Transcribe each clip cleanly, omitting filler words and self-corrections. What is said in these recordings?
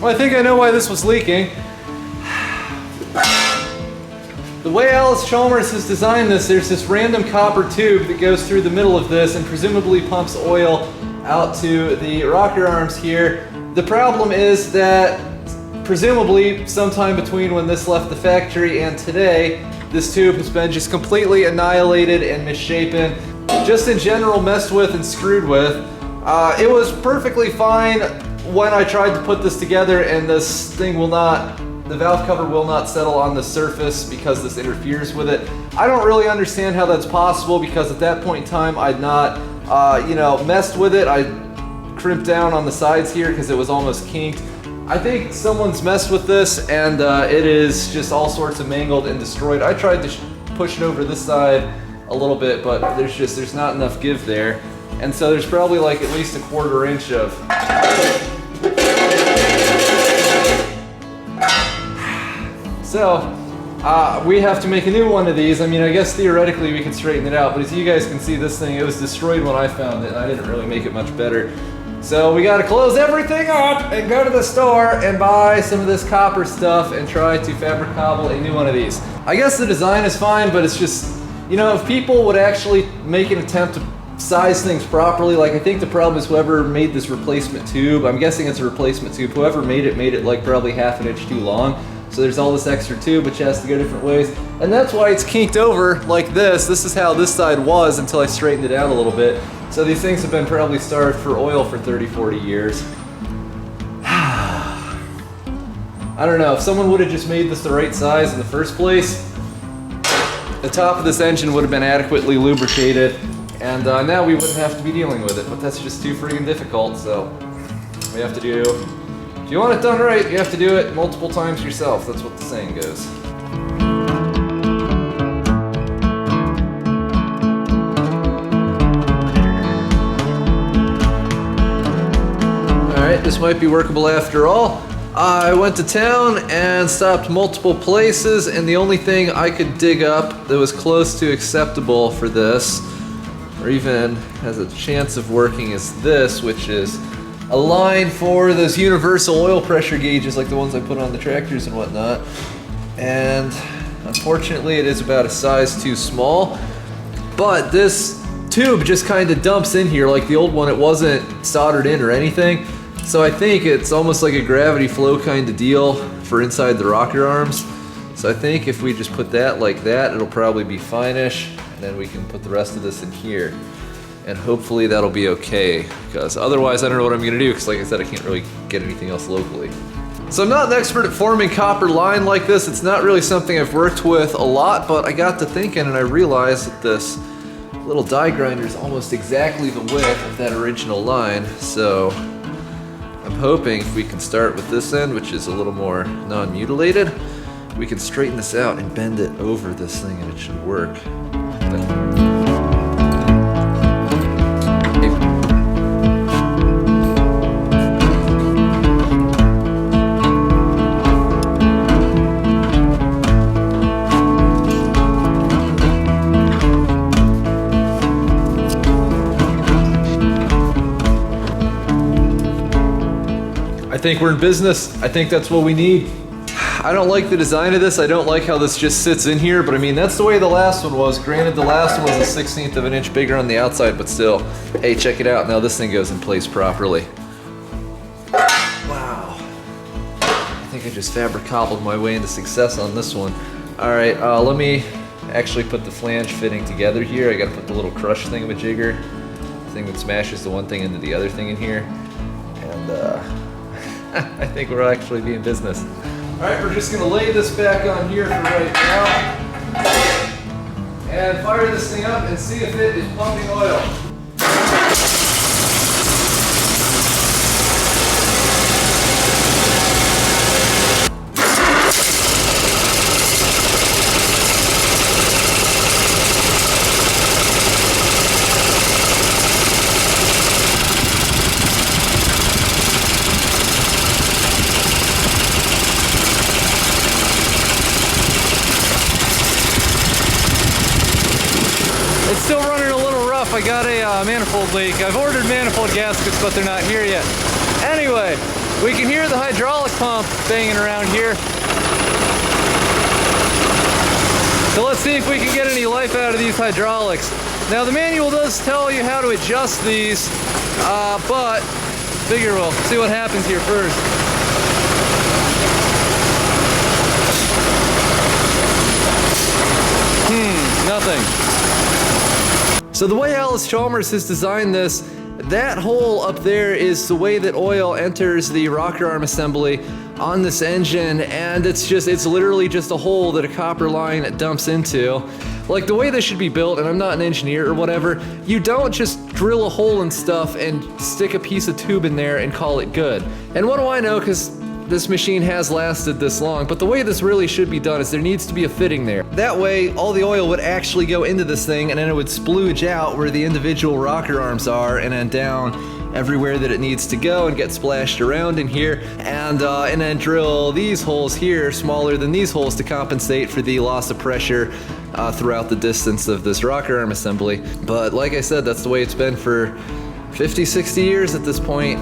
Well, I think I know why this was leaking. The way Alice Chalmers has designed this, there's this random copper tube that goes through the middle of this and presumably pumps oil out to the rocker arms here. The problem is that presumably sometime between when this left the factory and today, this tube has been just completely annihilated and misshapen, just in general messed with and screwed with. It was perfectly fine when I tried to put this together, and this thing will not, the valve cover will not settle on the surface because this interferes with it. I don't really understand how that's possible, because at that point in time I'd not, messed with it. I crimped down on the sides here because it was almost kinked. I think someone's messed with this, and it is just all sorts of mangled and destroyed. I tried to push it over this side a little bit, but there's not enough give there. And so there's probably like at least a 1/4 inch of we have to make a new one of these. I mean, I guess theoretically we could straighten it out, but as you guys can see, this thing, it was destroyed when I found it, and I didn't really make it much better. So we gotta close everything up and go to the store and buy some of this copper stuff and try to fabricable a new one of these. I guess the design is fine, but it's just, if people would actually make an attempt to size things properly, like I think the problem is whoever made this replacement tube, I'm guessing it's a replacement tube, whoever made it like probably 1/2 inch too long. So there's all this extra tube which has to go different ways. And that's why it's kinked over like this. This is how this side was until I straightened it out a little bit. So these things have been probably starved for oil for 30, 40 years. I don't know, if someone would have just made this the right size in the first place, the top of this engine would have been adequately lubricated, and now we wouldn't have to be dealing with it, but that's just too friggin' difficult, so we have to do, if you want it done right, you have to do it multiple times yourself. That's what the saying goes. Alright, this might be workable after all. I went to town and stopped multiple places, and the only thing I could dig up that was close to acceptable for this, or even has a chance of working, is this, which is a line for those universal oil pressure gauges like the ones I put on the tractors and whatnot. And unfortunately it is about a size too small, but this tube just kind of dumps in here. Like the old one, it wasn't soldered in or anything. So I think it's almost like a gravity flow kind of deal for inside the rocker arms. So I think if we just put that like that, it'll probably be fine-ish, and then we can put the rest of this in here. And hopefully that'll be okay, because otherwise I don't know what I'm gonna do, because like I said, I can't really get anything else locally. So I'm not an expert at forming copper line like this. It's not really something I've worked with a lot, but I got to thinking and I realized that this little die grinder is almost exactly the width of that original line. So I'm hoping if we can start with this end, which is a little more non-mutilated, we can straighten this out and bend it over this thing and it should work. I think we're in business. I think that's what we need. I don't like the design of this. I don't like how this just sits in here, but I mean, that's the way the last one was. Granted, the last one was a 1/16 of an inch bigger on the outside, but still. Hey, check it out. Now this thing goes in place properly. Wow. I think I just fabricable my way into success on this one. All right, let me actually put the flange fitting together here. I gotta put the little crush thingamajigger, thing that smashes the one thing into the other thing in here. And I think we're actually being business. All right, we're just gonna lay this back on here for right now and fire this thing up and see if it is pumping oil. It's still running a little rough. I got a manifold leak. I've ordered manifold gaskets, but they're not here yet. Anyway, We can hear the hydraulic pump banging around here. So let's see if we can get any life out of these hydraulics. Now the manual does tell you how to adjust these, but figure we'll see what happens here first. Nothing. So the way Alice Chalmers has designed this, that hole up there is the way that oil enters the rocker arm assembly on this engine, and it's literally just a hole that a copper line dumps into. Like the way this should be built, and I'm not an engineer or whatever, you don't just drill a hole and stuff and stick a piece of tube in there and call it good. And what do I know, because this machine has lasted this long, but the way this really should be done is there needs to be a fitting there. That way, all the oil would actually go into this thing, and then it would splooge out where the individual rocker arms are, and then down everywhere that it needs to go and get splashed around in here, and then drill these holes here smaller than these holes to compensate for the loss of pressure throughout the distance of this rocker arm assembly. But like I said, that's the way it's been for 50, 60 years at this point.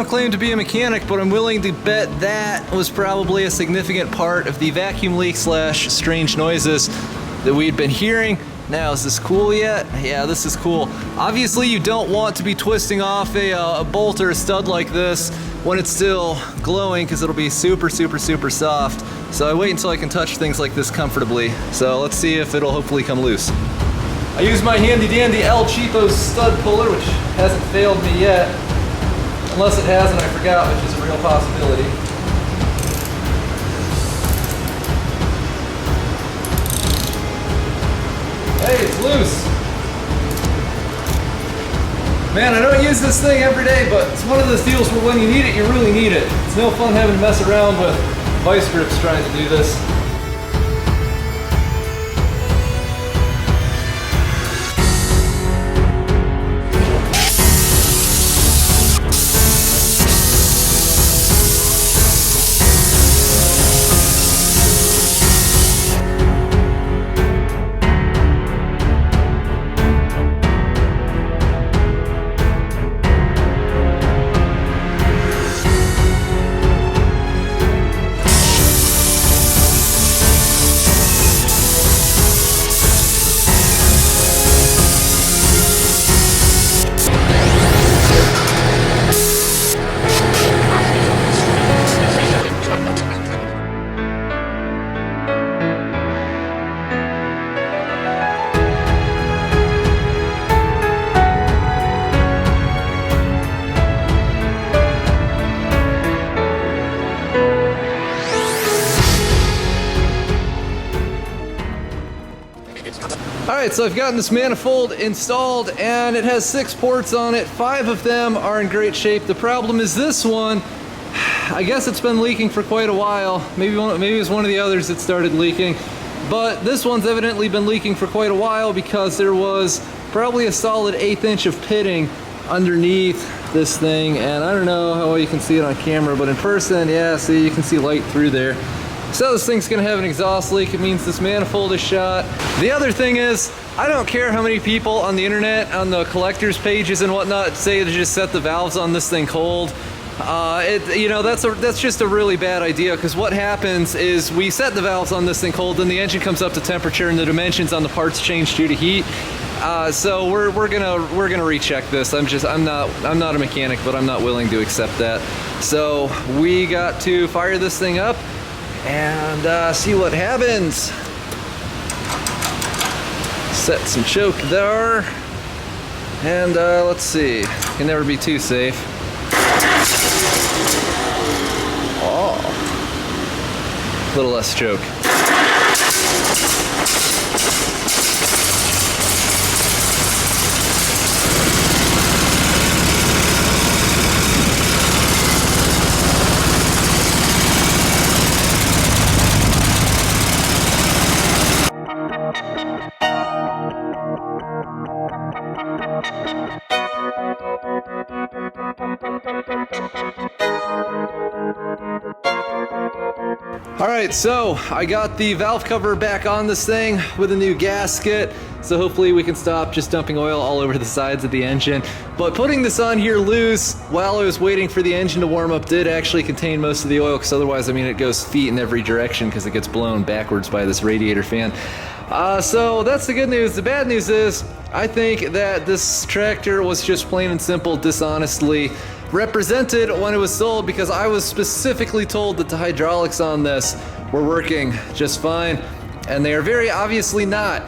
Claim to be a mechanic, but I'm willing to bet that was probably a significant part of the vacuum leak / strange noises that we'd been hearing. Now, is this cool yet? Yeah, this is cool. Obviously, you don't want to be twisting off a bolt or a stud like this when it's still glowing, because it'll be super, super, super soft. So I wait until I can touch things like this comfortably. So let's see if it'll hopefully come loose. I use my handy dandy El Cheapo stud puller, which hasn't failed me yet. Unless it has and I forgot, which is a real possibility. Hey, it's loose. Man, I don't use this thing every day, but it's one of those deals where when you need it, you really need it. It's no fun having to mess around with vice grips trying to do this. Alright, so I've gotten this manifold installed and it has 6 ports on it. 5 of them are in great shape. The problem is this one, I guess it's been leaking for quite a while. Maybe it was one of the others that started leaking. But this one's evidently been leaking for quite a while because there was probably a solid 1/8 inch of pitting underneath this thing, and I don't know how well you can see it on camera, but in person, yeah, see, you can see light through there. So this thing's gonna have an exhaust leak. It means this manifold is shot. The other thing is, I don't care how many people on the internet, on the collectors pages and whatnot, say to just set the valves on this thing cold. You know, that's just a really bad idea, because what happens is we set the valves on this thing cold, then the engine comes up to temperature and the dimensions on the parts change due to heat. So we're gonna recheck this. I'm not a mechanic, but I'm not willing to accept that. So we got to fire this thing up and see what happens. Set some choke there, and let's see. Can never be too safe. Oh, a little less choke. Alright, so I got the valve cover back on this thing with a new gasket, so hopefully we can stop just dumping oil all over the sides of the engine. But putting this on here loose while I was waiting for the engine to warm up did actually contain most of the oil, because otherwise, I mean, it goes feet in every direction because it gets blown backwards by this radiator fan. So that's the good news. The bad news is, I think that this tractor was just plain and simple dishonestly represented when it was sold, because I was specifically told that the hydraulics on this were working just fine, and they are very obviously not.